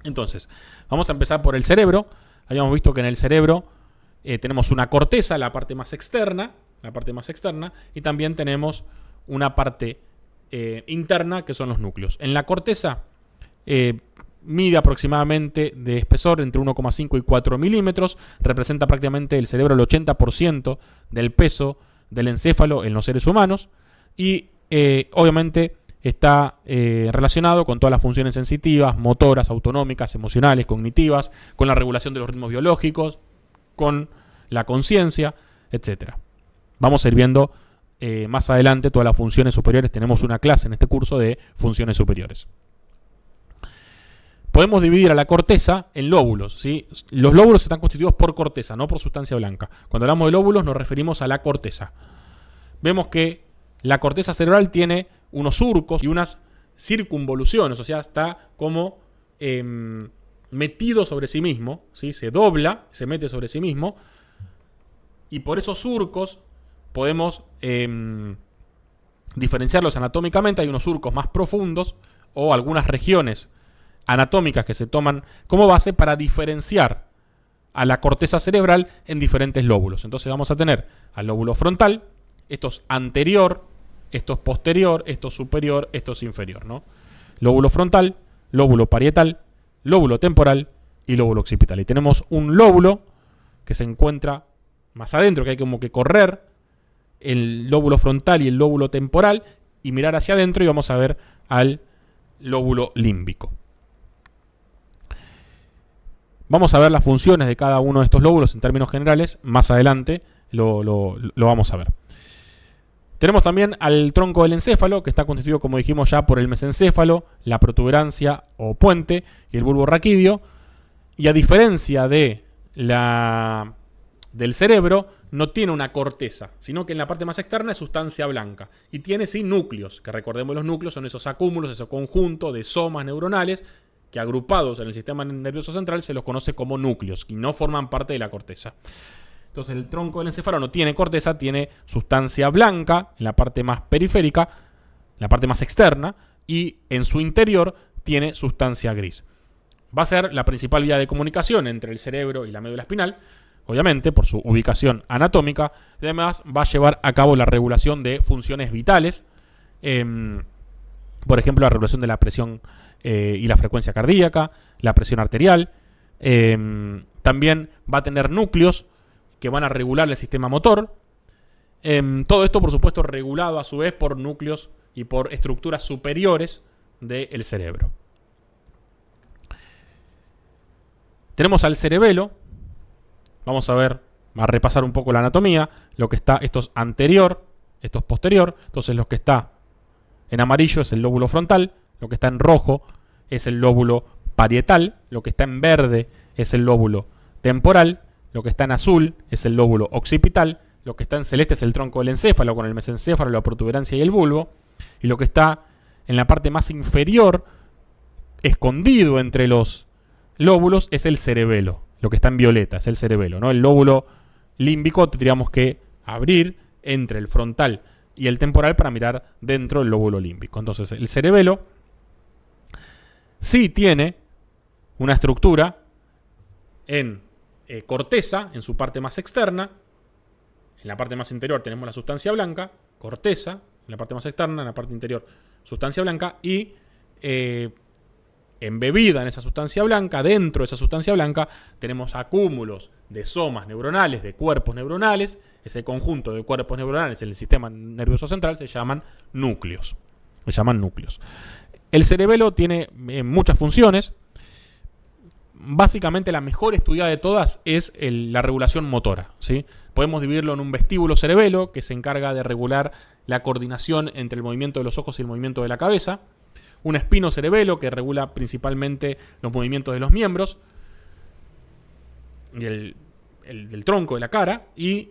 Entonces, vamos a empezar por el cerebro. Habíamos visto que en el cerebro tenemos una corteza, la parte más externa, y también tenemos una parte interna, que son los núcleos. En la corteza mide aproximadamente de espesor entre 1,5 y 4 milímetros, representa prácticamente el cerebro el 80% del peso del encéfalo en los seres humanos, y obviamente está relacionado con todas las funciones sensitivas, motoras, autonómicas, emocionales, cognitivas, con la regulación de los ritmos biológicos, con la conciencia, etc. Vamos a ir viendo más adelante todas las funciones superiores. Tenemos una clase en este curso de funciones superiores. Podemos dividir a la corteza en lóbulos, ¿sí? Los lóbulos están constituidos por corteza, no por sustancia blanca. Cuando hablamos de lóbulos nos referimos a la corteza. Vemos que la corteza cerebral tiene unos surcos y unas circunvoluciones, o sea, está como metido sobre sí mismo, ¿sí? Se dobla, se mete sobre sí mismo, y por esos surcos podemos diferenciarlos anatómicamente. Hay unos surcos más profundos o algunas regiones anatómicas que se toman como base para diferenciar a la corteza cerebral en diferentes lóbulos. Entonces vamos a tener al lóbulo frontal, esto es anterior, esto es posterior, esto es superior, esto es inferior, ¿no? Lóbulo frontal, lóbulo parietal, lóbulo temporal y lóbulo occipital. Y tenemos un lóbulo que se encuentra más adentro, que hay como que correr el lóbulo frontal y el lóbulo temporal y mirar hacia adentro, y vamos a ver al lóbulo límbico. Vamos a ver las funciones de cada uno de estos lóbulos en términos generales. Más adelante lo vamos a ver. Tenemos también al tronco del encéfalo, que está constituido, como dijimos ya, por el mesencéfalo, la protuberancia o puente y el bulbo raquídeo. Y a diferencia del cerebro, no tiene una corteza, sino que en la parte más externa es sustancia blanca. Y tiene sí núcleos, que recordemos, los núcleos son esos acúmulos, ese conjunto de somas neuronales que agrupados en el sistema nervioso central se los conoce como núcleos y no forman parte de la corteza. Entonces el tronco del encéfalo no tiene corteza, tiene sustancia blanca en la parte más periférica, en la parte más externa, y en su interior tiene sustancia gris. Va a ser la principal vía de comunicación entre el cerebro y la médula espinal, obviamente por su ubicación anatómica. Y además va a llevar a cabo la regulación de funciones vitales, por ejemplo la regulación de la presión y la frecuencia cardíaca, la presión arterial. También va a tener núcleos que van a regular el sistema motor. Todo esto, por supuesto, regulado a su vez por núcleos y por estructuras superiores del cerebro. Tenemos al cerebelo. Vamos a repasar un poco la anatomía. Lo que está, esto es anterior, esto es posterior. Entonces lo que está en amarillo es el lóbulo frontal, lo que está en rojo es el lóbulo parietal, lo que está en verde es el lóbulo temporal, lo que está en azul es el lóbulo occipital, lo que está en celeste es el tronco del encéfalo con el mesencéfalo, la protuberancia y el bulbo, y lo que está en la parte más inferior, escondido entre los lóbulos, es el cerebelo. Lo que está en violeta es el cerebelo, ¿no? El lóbulo límbico tendríamos que abrir entre el frontal y el temporal para mirar dentro del lóbulo límbico. Entonces el cerebelo sí tiene una estructura en corteza, en su parte más externa. En la parte más interior tenemos la sustancia blanca, corteza, en la parte más externa, en la parte interior sustancia blanca, y embebida en esa sustancia blanca, dentro de esa sustancia blanca, tenemos acúmulos de somas neuronales, de cuerpos neuronales. Ese conjunto de cuerpos neuronales en el sistema nervioso central se llaman núcleos. El cerebelo tiene muchas funciones. Básicamente la mejor estudiada de todas es la regulación motora, ¿sí? Podemos dividirlo en un vestíbulo cerebelo, que se encarga de regular la coordinación entre el movimiento de los ojos y el movimiento de la cabeza. Un espino cerebelo, que regula principalmente los movimientos de los miembros y del tronco de la cara. Y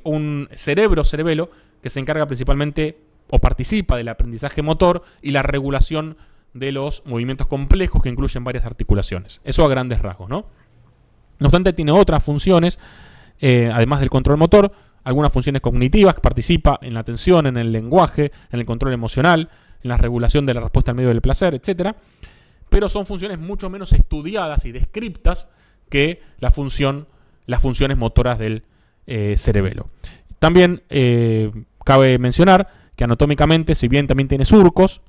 un cerebro cerebelo, que se encarga principalmente o participa del aprendizaje motor y la regulación de los movimientos complejos que incluyen varias articulaciones. Eso a grandes rasgos, ¿no? No obstante, tiene otras funciones, además del control motor, algunas funciones cognitivas, que participa en la atención, en el lenguaje, en el control emocional, en la regulación de la respuesta al medio del placer, etc. pero son funciones mucho menos estudiadas y descriptas que las funciones motoras del cerebelo. También cabe mencionar que anatómicamente, si bien también tiene surcos,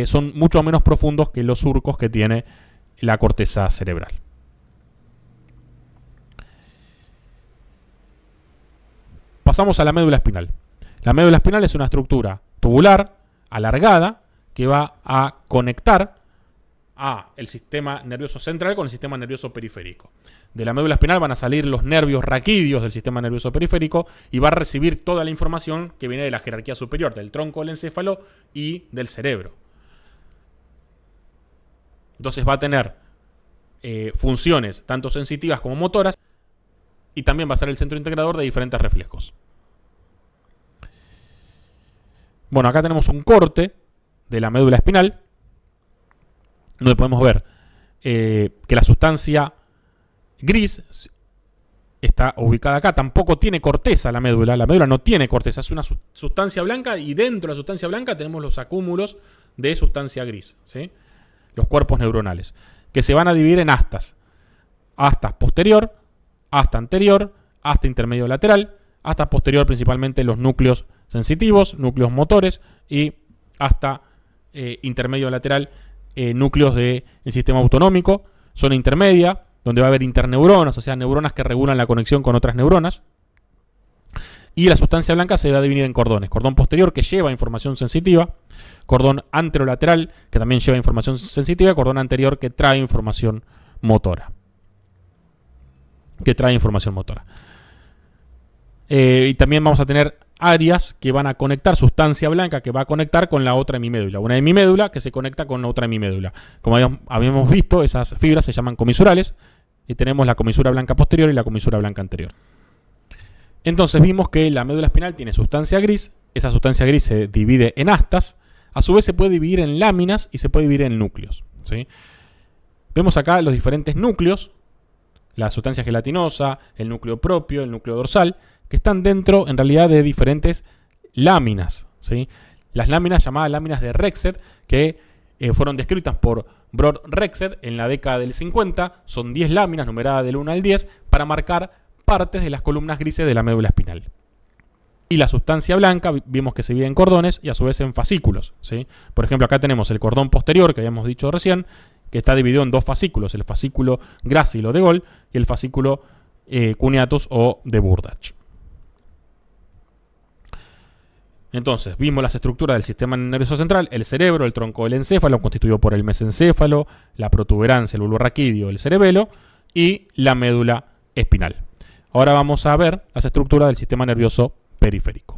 son mucho menos profundos que los surcos que tiene la corteza cerebral. Pasamos a la médula espinal. La médula espinal es una estructura tubular, alargada, que va a conectar a el sistema nervioso central con el sistema nervioso periférico. De la médula espinal van a salir los nervios raquídeos del sistema nervioso periférico y va a recibir toda la información que viene de la jerarquía superior, del tronco del encéfalo y del cerebro. Entonces va a tener funciones tanto sensitivas como motoras y también va a ser el centro integrador de diferentes reflejos. Bueno, acá tenemos un corte de la médula espinal, donde podemos ver que la sustancia gris está ubicada acá. Tampoco tiene corteza la médula no tiene corteza, es una sustancia blanca y dentro de la sustancia blanca tenemos los acúmulos de sustancia gris, ¿sí? Los cuerpos neuronales, que se van a dividir en astas. Asta posterior, asta anterior, asta intermedio lateral, asta posterior principalmente los núcleos sensitivos, núcleos motores y asta intermedio lateral, núcleos del sistema autonómico, zona intermedia, donde va a haber interneuronas, o sea, neuronas que regulan la conexión con otras neuronas. Y la sustancia blanca se va a dividir en cordones. Cordón posterior, que lleva información sensitiva. Cordón anterolateral, que también lleva información sensitiva. Cordón anterior, que trae información motora. Y también vamos a tener áreas que van a conectar, sustancia blanca que va a conectar con la otra hemimédula. Una hemimédula que se conecta con la otra hemimédula. Como habíamos visto, esas fibras se llaman comisurales. Y tenemos la comisura blanca posterior y la comisura blanca anterior. Entonces vimos que la médula espinal tiene sustancia gris. Esa sustancia gris se divide en astas. A su vez se puede dividir en láminas y se puede dividir en núcleos, ¿sí? Vemos acá los diferentes núcleos. La sustancia gelatinosa, el núcleo propio, el núcleo dorsal, que están dentro en realidad de diferentes láminas, ¿sí? Las láminas llamadas láminas de Rexed, que fueron descritas por Brod Rexed en la década del 50, son 10 láminas numeradas del 1 al 10 para marcar partes de las columnas grises de la médula espinal. Y la sustancia blanca vimos que se divide en cordones y a su vez en fascículos, ¿sí? Por ejemplo, acá tenemos el cordón posterior que habíamos dicho recién, que está dividido en dos fascículos, el fascículo Gracil o de Gol y el fascículo Cuneatus o de Burdach. Entonces, vimos las estructuras del sistema nervioso central, el cerebro, el tronco del encéfalo, constituido por el mesencéfalo, la protuberancia, el bulbo raquídeo, el cerebelo y la médula espinal. Ahora vamos a ver las estructuras del sistema nervioso periférico.